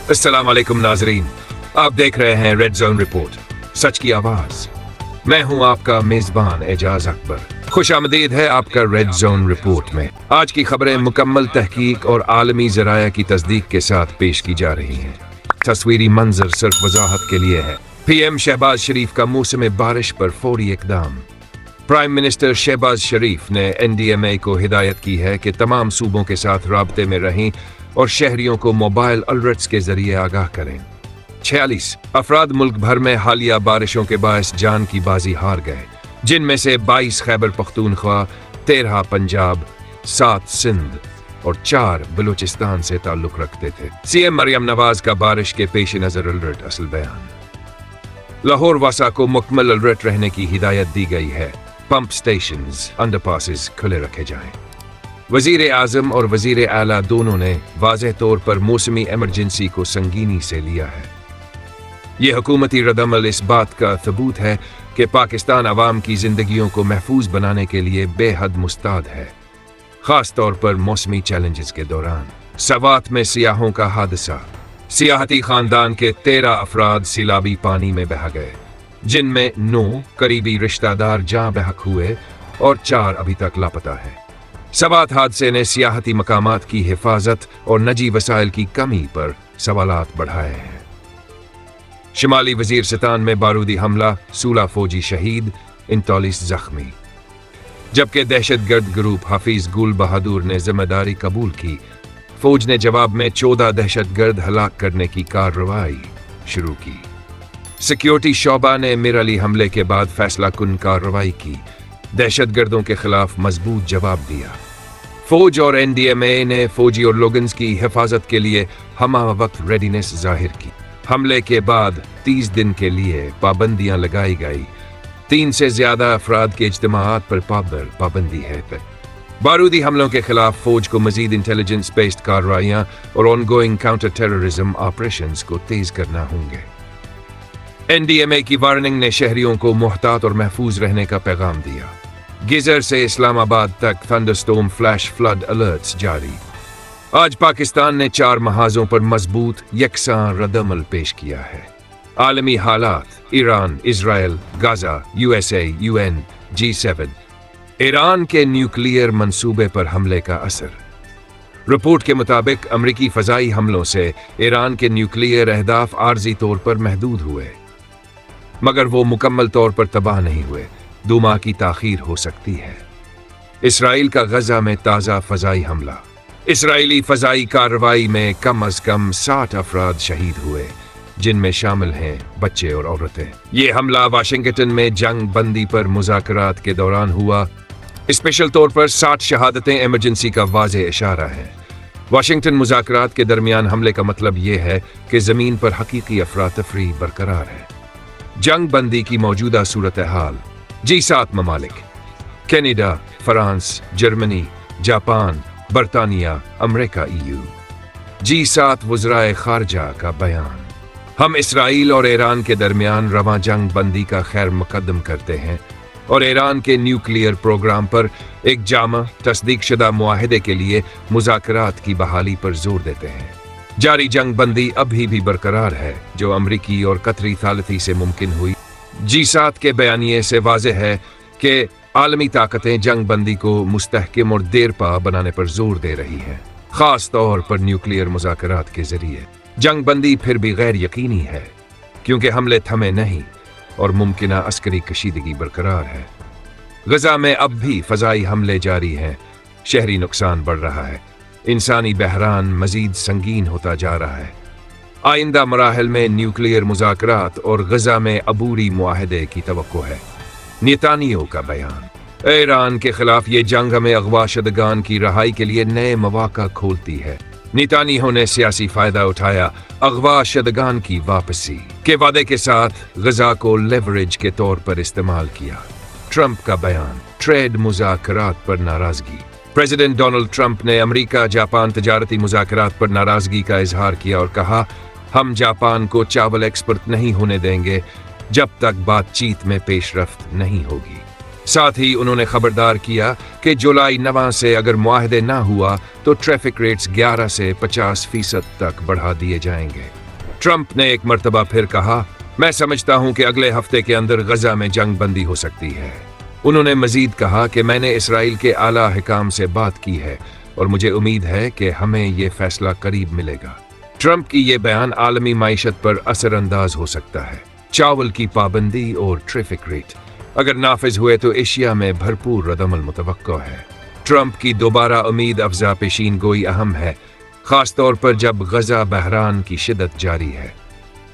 अस्सलाम वालेकुम नाजरीन, आप देख रहे हैं रेड जोन रिपोर्ट, सच की आवाज। मैं हूं आपका मेजबान एजाज अकबर। खुश आमदीद है आपका रेड जोन रिपोर्ट में। आज की खबरें मुकम्मल तहकीक और आलमी जराया की तस्दीक के साथ पेश की जा रही हैं। तस्वीरी मंजर सिर्फ वजाहत के लिए है। पीएम शहबाज शरीफ का मौसम बारिश पर फौरी इकदाम। प्राइम मिनिस्टर शहबाज शरीफ ने NDMA को हिदायत की है कि तमाम सूबों के साथ राब्ते में रहें और शहरियों को मोबाइल अलर्ट्स के जरिए आगाह करें। 46 अफराद मुल्क भर में हालिया बारिशों के बायस जान की बाजी हार गए, जिनमें से 22 खैबर पख्तूनख्वा, 13 पंजाब, 7 सिंध और 4 बलूचिस्तान से ताल्लुक रखते थे। CM मरियम नवाज का बारिश के पेश नजर अलर्ट असल बयान। लाहौर वासा को मुकम्मल अलर्ट रहने की हिदायत दी गई है। पंप स्टेशंस, अंडरपासेस खुले रखे जाएं। वजीर आजम और वजीर आला दोनों ने वाज़ेह तौर पर मौसमी एमरजेंसी को संगीनी से लिया है। ये हुकूमती रद्दअमल इस बात का सबूत है कि पाकिस्तान अवाम की जिंदगियों को महफूज बनाने के लिए बेहद मुस्ताद है, खास तौर पर मौसमी चैलेंजेस के दौरान। सवात में सियाहों का हादसा। सियाहती खानदान के 13 अफराद सैलाबी पानी में बह गए, जिनमें 9 करीबी रिश्तेदार जाँ बहक हुए और 4 अभी तक लापता हैं। सवात हादसे ने सियाहती मकामात की हिफाजत और नजी वसाइल की कमी पर सवालात बढ़ाए हैं। शिमाली वजीरस्तान में बारूदी हमला, 16 फौजी शहीद, 39 जख्मी। जबकि दहशतगर्द ग्रुप हाफिज गुल बहादुर ने जिम्मेदारी कबूल की, फौज ने जवाब में 14 दहशतगर्द हलाक करने की कार्रवाई शुरू की। सिक्योरिटी शोबा ने मिर अली हमले के बाद फैसला कुन कार्रवाई की, दहशतगर्दों के खिलाफ मजबूत जवाब दिया। फौज और NDMA ने फौजी और लोगन्स की हिफाजत के लिए हमा वक्त रेडीनेस जाहिर की। हमले के बाद 30 दिन के लिए पाबंदियां लगाई गई। 3 से ज्यादा अफराद के इज्तिमाआत पर पाबंदी है। बारूदी हमलों के खिलाफ फौज को मजीद इंटेलिजेंस बेस्ड कार्रवाइयां और ऑनगोइंग काउंटर टेररिज्म ऑपरेशंस को तेज करना होंगे। NDMA की वार्निंग ने शहरियों को मुहतात और महफूज रहने का पैगाम दिया। गिजर से इस्लामाबाद तक थंडरस्टॉर्म फ्लैश फ्लड अलर्ट्स जारी। आज पाकिस्तान ने 4 महाजों पर मजबूत यकसां रद्दअमल पेश किया है। आलमी हालात, Iran, Israel, Gaza, USA, UN, G7। Iran के न्यूक्लियर मंसूबे पर हमले का असर। रिपोर्ट के मुताबिक अमरीकी फजाई हमलों से ईरान के न्यूक्लियर अहदाफ आर्जी तौर पर महदूद हुए, मगर वो मुकम्मल तौर पर तबाह नहीं हुए। 2 माह की ताखीर हो सकती है। इसराइल का गजा में ताज़ा फजाई हमला। इसराइली फजाई कार्रवाई में कम अज कम 60 अफराद शहीद हुए, जिनमें शामिल हैं बच्चे और औरतें। ये हमला वाशिंगटन में जंग बंदी पर मुज़ाकरात के दौरान हुआ। स्पेशल तौर पर 60 शहादतें इमरजेंसी का वाज़ेह इशारा है। वाशिंगटन मुज़ाकरात के दरमियान हमले का मतलब ये है कि ज़मीन पर हकीकी अफरा-तफरी बरकरार है। जंग बंदी की मौजूदा सूरत हाल। G7 ममालिक कनाडा, फ्रांस, जर्मनी, जापान, बरतानिया, अमेरिका, EU। G7 वज़राए खारजा का बयान। हम इसराइल और ईरान के दरमियान रवां जंग बंदी का खैर मुकद्दम करते हैं और ईरान के न्यूक्लियर प्रोग्राम पर एक जामा तस्दीक शुदा मुआहदे के लिए मुज़ाकरात की बहाली पर जोर देते हैं। जारी जंग बंदी अभी भी बरकरार है, जो अमरीकी और कतरी थालती से मुमकिन हुई। G7 के बयानिए से वाज़ेह है कि आलमी ताकतें जंग बंदी को मुस्तहकम और देरपा बनाने पर जोर दे रही हैं, खास तौर पर न्यूक्लियर मुज़ाकरात के जरिए। जंग बंदी फिर भी गैर यकीनी है, क्योंकि हमले थमे नहीं और मुमकिना अस्करी कशीदगी बरकरार है। गजा में अब भी फजाई हमले जारी हैं, शहरी नुकसान बढ़ रहा है, इंसानी बहरान मजीद संगीन होता जा रहा है। आइंदा मराहल में न्यूक्लियर मुज़ाकरात और गजा में अबूरी मुआहदे की तवक्को है। नेतानियाहू का बयान। ईरान के खिलाफ ये जंग हमें अगवा शुदगान की रहाई के लिए नए मौका खोलती है। नेतानियाहू ने सियासी फायदा उठाया अगवा शुदगान की वापसी के वादे के साथ गजा को लेवरेज के तौर पर इस्तेमाल किया। ट्रंप का बयान। ट्रेड मुज़ाकरात पर नाराजगी। प्रेसिडेंट डोनाल्ड ट्रंप ने अमेरिका जापान तजारती मुज़ाकरात पर नाराजगी का इजहार किया और कहा, हम जापान को चावल एक्सपोर्ट नहीं होने देंगे जब तक बातचीत में पेशरफ्त नहीं होगी। साथ ही उन्होंने खबरदार किया कि जुलाई 9 से अगर मुआहदे ना हुआ तो ट्रैफिक रेट्स 11 से 50% तक बढ़ा दिए जाएंगे। ट्रंप ने एक मर्तबा फिर कहा, मैं समझता हूं कि अगले हफ्ते के अंदर गजा में जंग बंदी हो सकती है। उन्होंने मजीद कहा कि मैंने इसराइल के आला हिकाम से बात की है और मुझे उम्मीद है कि हमें ये फैसला करीब मिलेगा। ट्रंप की ये बयान आलमी माइशत पर असरअंदाज हो सकता है। चावल की पाबंदी और ट्रैफिक रेट अगर नाफिज हुए तो एशिया में भरपूर रद्दअमल मुतवक्को है। ट्रंप की दोबारा उम्मीद अफजा पेशीन गोई अहम है, खास तौर पर जब गजा बहरान की शिद्दत जारी है,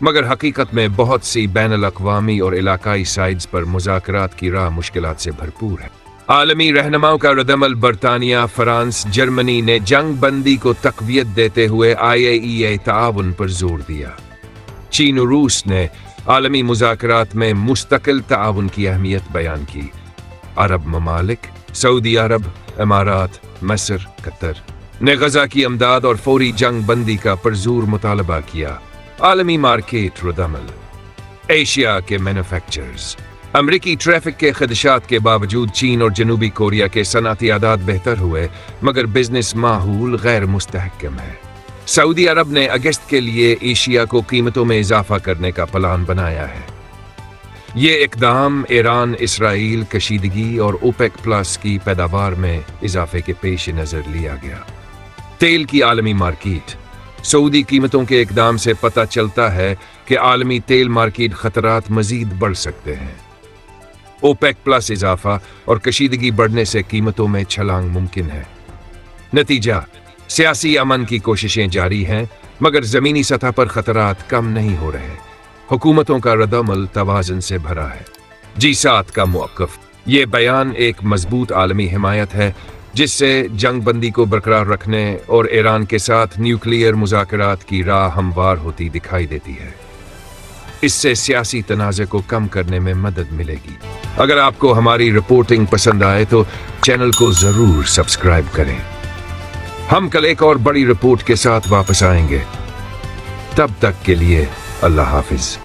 मगर हकीकत में बहुत सी बैनुल अक़वामी और इलाकाई साइड्स पर मुज़ाकरात की राह मुश्किलात से भरपूर है। आलमी रहनुमाओं का रद्दअमल बरतानिया, फ्रांस, जर्मनी ने जंग बंदी को तक़वियत देते हुए IAEA ताउन पर जोर दिया। चीन और रूस ने आलमी मुज़ाकरात में मुस्तकिल ताउन की अहमियत बयान की। अरब ममालिक सऊदी अरब, इमारात, मिस्र, कतर ने गजा की अमदाद और फौरी जंग बंदी का पुरजोर मुतालबा किया। आलमी मार्केट रद्दअमल, एशिया के मैन्युफैक्चरर्स, अमरीकी ट्रैफिक के खदशात के बावजूद चीन और जनूबी कोरिया के सनअती आदात बेहतर हुए, मगर बिजनेस माहौल गैर मुस्तहकम है। सऊदी अरब ने अगस्त के लिए एशिया को कीमतों में इजाफा करने का प्लान बनाया है। ये इकदाम ईरान, इसराइल, कशीदगी और ओपेक प्लस की पैदावार में इजाफे के पेश नज़र लिया गया। तेल की आलमी मार्केट, सऊदी कीमतों के इकदाम से पता चलता है कि आलमी तेल मार्केट खतरात मजीद बढ़ सकते हैं। ओपेक प्लस इजाफा और कशीदगी बढ़ने से कीमतों में छलांग मुमकिन है। नतीजा, सियासी अमन की कोशिशें जारी हैं, मगर ज़मीनी सतह पर खतरात कम नहीं हो रहे। हुकूमतों का रद्दअमल तवाज़ुन से भरा है। G7 का मौक़िफ़, ये बयान एक मजबूत आलमी हिमायत है जिससे जंग बंदी को बरकरार रखने और ईरान के साथ न्यूक्लियर मुज़ाकरात की राह हमवार होती दिखाई देती है। इससे सियासी तनाज़े को कम करने में मदद मिलेगी। अगर आपको हमारी रिपोर्टिंग पसंद आए तो चैनल को ज़रूर सब्सक्राइब करें। हम कल एक और बड़ी रिपोर्ट के साथ वापस आएंगे। तब तक के लिए अल्लाह हाफिज।